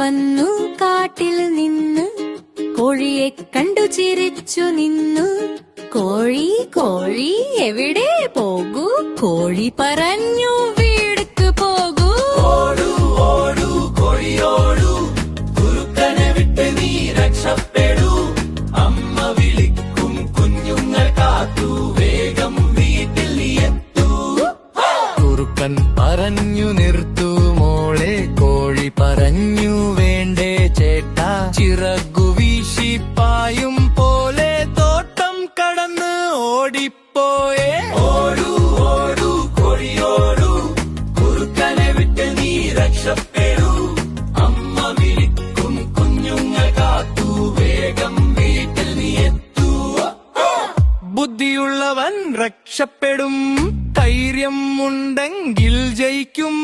വന്നു കാട്ടിൽ നിന്ന്, കോഴിയെ കണ്ടു ചിരിച്ചു നിന്നു. കോഴി കോഴി എവിടെ പോകൂ? കോഴി പറഞ്ഞു വീടുക്ക് പോകൂ. ഓടൂ ഓടൂ കോഴിയോടൂ, കുറുക്കനെ വിട്ട് നീ രക്ഷപ്പെടൂ. അമ്മ വിളിക്കും കുഞ്ഞുങ്ങൾ കാത്തു, വേഗം വീട്ടിൽ നീ എത്തൂ. കുറുക്കൻ പറഞ്ഞു നിർത്തു മോളെ, കോഴി പറഞ്ഞു വേണ്ടേ ചേട്ടാ. ചിറകു വീശി പായും പോലെ തോട്ടം കടന്ന് ഓടിപ്പോയേ. ഓടൂ ഓടൂ കോഴിയോടൂ, കുറുക്കനെ വിട്ട് നീ രക്ഷപ്പെടൂ. അമ്മ വിളിക്കും കുഞ്ഞുങ്ങൾ കാത്തു, വേഗം വീട്ടിൽ നീ എത്തൂ. ബുദ്ധിയുള്ളവൻ രക്ഷപ്പെടും, ധൈര്യം ഉണ്ടെങ്കിൽ ജയിക്കും.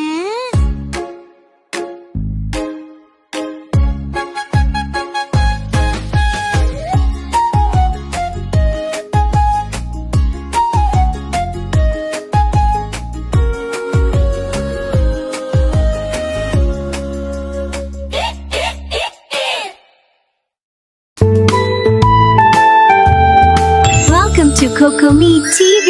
Welcome to Kokomi TV.